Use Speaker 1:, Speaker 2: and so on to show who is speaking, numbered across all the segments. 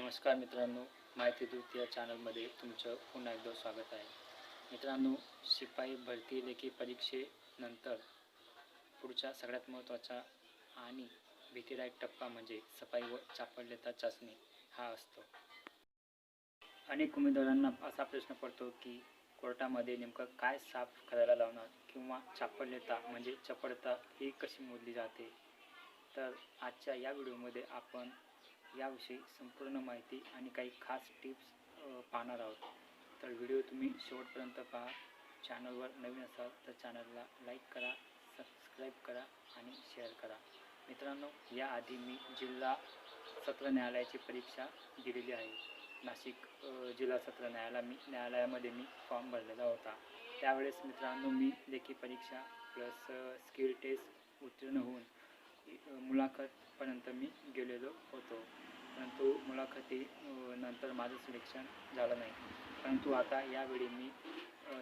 Speaker 1: नमस्कार मित्रांनो, माहिती दूत या चॅनलमध्ये तुमचं पुन्हा एकदा स्वागत आहे. मित्रांनो, शिपाई भरती लेखी परीक्षेनंतर पुढचा सगळ्यात महत्त्वाचा आणि भीतीदायक टप्पा म्हणजे सफाई व चापल्यता चाचणी हा असतो. अनेक उमेदवारांना असा प्रश्न पडतो की कोर्टामध्ये नेमकं काय साफ करायला लावणार किंवा चापल्यता म्हणजे चपळता ही कशी मोजली जाते. तर आजच्या या व्हिडिओमध्ये आपण याविषयी संपूर्ण माहिती आणि काही खास टिप्स पाहणार आहोत. तर व्हिडिओ तुम्ही शेवटपर्यंत पहा. चॅनलवर नवीन असाल तर चॅनलला लाईक करा, सबस्क्राईब करा आणि शेअर करा. मित्रांनो, याआधी मी जिल्हा सत्र न्यायालयाची परीक्षा दिलेली आहे. नाशिक जिल्हा सत्र न्यायालयामध्ये मी फॉर्म भरलेला होता. त्यावेळेस मित्रांनो मी लेखी परीक्षा प्लस स्किल टेस्ट उत्तीर्ण होऊन मुलाखतपर्यंत मी गेलेलो होतो. परंतु मुलाखती नंतर माझं सिलेक्शन झालं नाही. परंतु आता यावेळी मी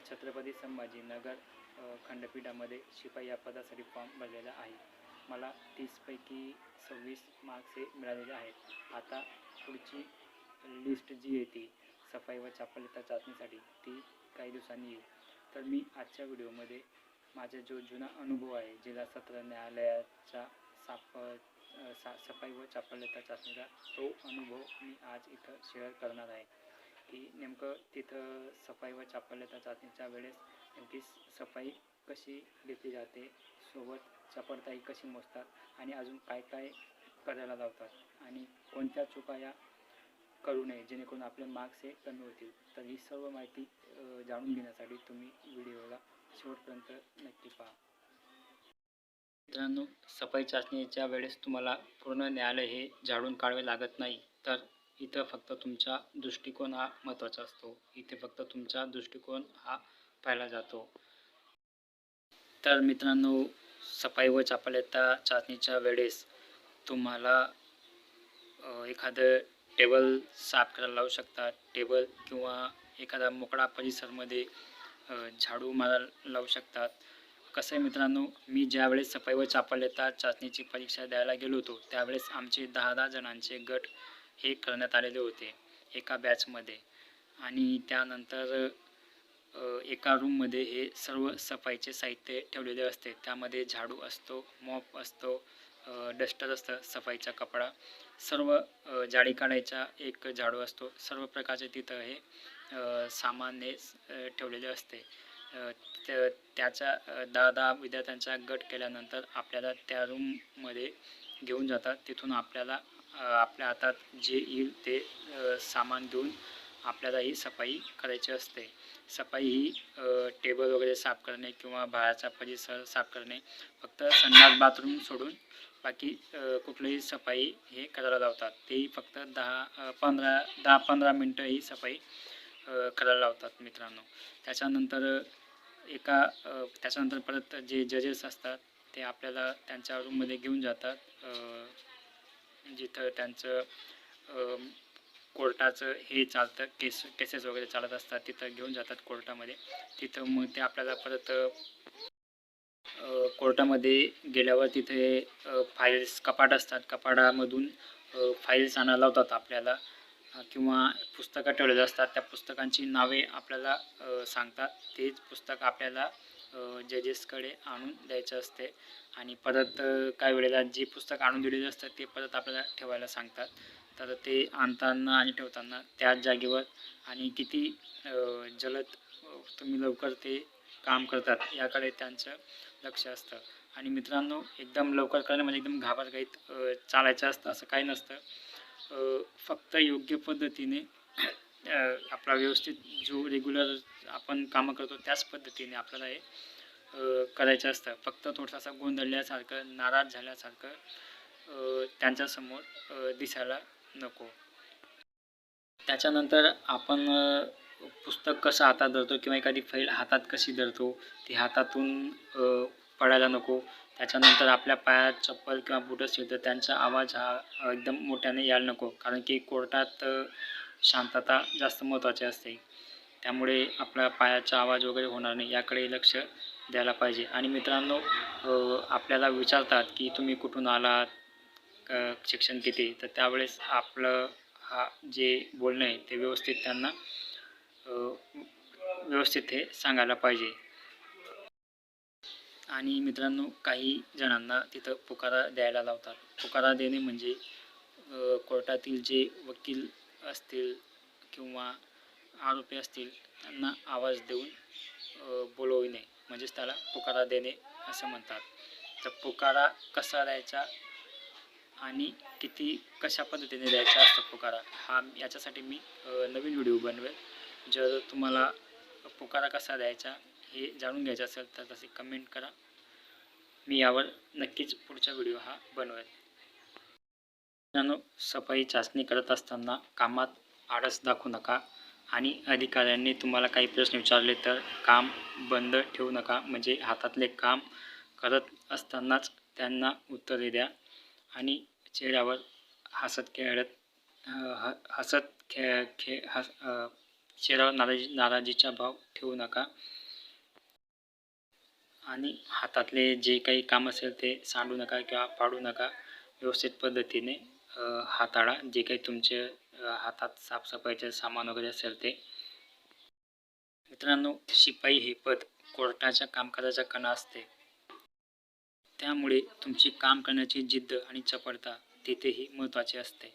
Speaker 1: छत्रपती संभाजीनगर खंडपीठामध्ये शिपाई या पदासाठी फॉर्म भरलेला आहे. मला 30 पैकी 26 मार्क्स हे मिळालेले आहेत. आता पुढची लिस्ट जी येते सफाई व चापल्यता चाचणीसाठी ती काही दिवसांनी येईल. तर मी आजच्या व्हिडिओमध्ये माझा जो जुना अनुभव आहे जिल्हा सत्र न्यायालयाचा सफाई व चापल्यता चाचणीचा तो अनुभव मी आज इथं शेअर करणार आहे की नेमकं तिथं सफाई व चापल्यता चाचणीच्या वेळेस नेमकी सफाई कशी घेतली जाते, सोबत चपळताही कशी मोजतात आणि अजून काय काय करायला लावतात आणि कोणत्या चुका या करू नये जेणेकरून आपले मार्क्स हे कमी होतील. तर ही सर्व माहिती जाणून घेण्यासाठी तुम्ही व्हिडिओला शेवटपर्यंत नक्की पहा. मित्रांनो, सफाई चाचणीच्या वेळेस तुम्हाला पूर्ण न्यायालय हे झाडून काढावे लागत नाही. तर इथं फक्त तुमचा दृष्टिकोन हा महत्त्वाचा असतो. इथे फक्त तुमचा दृष्टिकोन हा पाहिला जातो. तर मित्रांनो, सफाई व चापल्यता चाचणीच्या वेळेस तुम्हाला एखादं टेबल साफ करायला लावू शकतात. टेबल किंवा एखादा मोकळा परिसरमध्ये झाडू मारायला लावू शकतात. कसं आहे मित्रांनो, मी ज्यावेळेस सफाई व चापल्यता चाचणीची परीक्षा द्यायला गेलो होतो त्यावेळेस आमचे 10 जणांचे गट हे करण्यात आलेले होते एका बॅचमध्ये. आणि त्यानंतर एका रूममध्ये हे सर्व सफाईचे साहित्य ठेवलेले असते. त्यामध्ये झाडू असतो, मॉप असतो, डस्टर असतं, सफाईचा कपडा, सर्व जाळी काढायचा एक झाडू असतो. सर्व प्रकारचे तिथं हे सामान हे ठेवलेले असते. त्याचा 10 विद्यार्थ्यांचा गट केल्यानंतर आपल्याला त्या रूममध्ये घेऊन जातात. तिथून आपल्याला आपल्या हातात जे येईल ते सामान घेऊन आपल्याला ही सफाई करायची असते. सफाई ही टेबल वगैरे साफ करणे किंवा बाहेरचा परिसर साफ करणे, फक्त संडास बाथरूम सोडून बाकी कुठलीही सफाई हे करायला लावतात. तेही फक्त 10-15 मिनटं ही सफाई करायला लावतात मित्रांनो. त्याच्यानंतर परत जे जजेस असतात ते आपल्याला त्यांच्या रूममध्ये घेऊन जातात, जिथं त्यांचं कोर्टाचं हे चालतं, केसेस वगैरे चालत असतात. तिथं घेऊन जातात कोर्टामध्ये. तिथं मग ते आपल्याला परत कोर्टामध्ये गेल्यावर तिथे फाईल्स कपाट असतात. कपाटामधून फाईल्स आणायला लावतात आपल्याला किंवा पुस्तकं ठेवलेली असतात. त्या पुस्तकांची नावे आपल्याला सांगतात. तेच पुस्तक आपल्याला जजेसकडे आणून द्यायचं असते. आणि परत काही वेळेला जे पुस्तक आणून दिलेलं असतं ते परत आपल्याला ठेवायला सांगतात. तर ते आणताना आणि ठेवताना त्याच जागेवर आणि किती जलद तुम्ही लवकर ते काम करतात याकडे त्यांचं लक्ष असतं. आणि मित्रांनो, एकदम लवकर करणं म्हणजे एकदम घाबरघाईत चालायचं असतं असं काही नसतं. फक्त योग्य पद्धतीने आपला व्यवस्थित जो रेग्युलर आपण कामं करतो त्याच पद्धतीने आपल्याला हे करायचं असतं. फक्त थोडासा गोंधळल्यासारखं, नाराज झाल्यासारखं त्यांच्यासमोर दिसायला नको. त्याच्यानंतर आपण पुस्तक कसं हातात धरतो किंवा एखादी फाईल हातात कशी धरतो ती हातातून पडायला नको. त्याच्यानंतर आपल्या पायात चप्पल किंवा बूट असतील तर त्यांचा आवाज हा एकदम मोठ्याने यायला नको, कारण की कोर्टात शांतता जास्त महत्त्वाची असते. त्यामुळे आपल्या पायाचा आवाज वगैरे होणार नाही याकडे लक्ष द्यायला पाहिजे. आणि मित्रांनो, आपल्याला विचारतात की तुम्ही कुठून आलात, शिक्षण किती, तर त्यावेळेस आपलं हा जे बोलणं आहे ते व्यवस्थित त्यांना व्यवस्थित हे सांगायला पाहिजे. आणि मित्रांनो, काही जणांना तिथं पुकारा द्यायला लावतात. पुकारा देणे म्हणजे कोर्टातील जे वकील असतील किंवा आरोपी असतील त्यांना आवाज देऊन बोलविणे म्हणजेच त्याला पुकारा देणे असं म्हणतात. तर पुकारा कसा द्यायचा आणि कशा पद्धतीने द्यायचा असतो पुकारा, हा याच्यासाठी मी नवीन व्हिडिओ बनवेल. जर तुम्हाला पुकारा कसा द्यायचा हे जाणून घ्यायचं असेल तर तसे कमेंट करा. मी यावर नक्कीच पुढचा व्हिडिओ हा बनवेल. मित्रांनो, सफाई चाचणी करत असताना कामात आळस दाखवू नका आणि अधिकाऱ्यांनी तुम्हाला काही प्रश्न विचारले तर काम बंद ठेवू नका. म्हणजे हातातले काम करत असतानाच त्यांना उत्तरे द्या आणि चेहऱ्यावर चेहऱ्यावर नाराजीचा भाव ठेवू नका आणि हातातले जे काही काम असेल ते सांडू नका किंवा पाडू नका. व्यवस्थित पद्धतीने हाताळा जे काही तुमचे हातात साफसफाईचे सामान वगैरे असेल ते. मित्रांनो, शिपाई हे पद कोर्टाच्या कामकाजाचा कणा असते. त्यामुळे तुमची काम करण्याची जिद्द आणि चपळता तिथेही महत्त्वाची असते.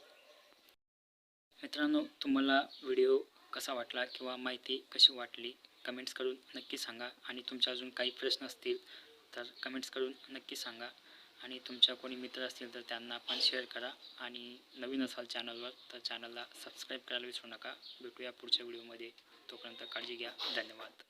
Speaker 1: मित्रांनो, तुम्हाला व्हिडिओ कसा वाटला किंवा माहिती कशी वाटली कमेंट्स करून नक्की सांगा. आणि तुमचे अजून काही प्रश्न असतील तर कमेंट्स करून नक्की सांगा. आणि तुमच्या कोणी मित्र असतील तर त्यांना पण शेअर करा. आणि नवीन असाल चॅनलवर तर चॅनलला सबस्क्राईब करायला विसरू नका. भेटूया पुढच्या व्हिडिओमध्ये. तोपर्यंत काळजी घ्या. धन्यवाद.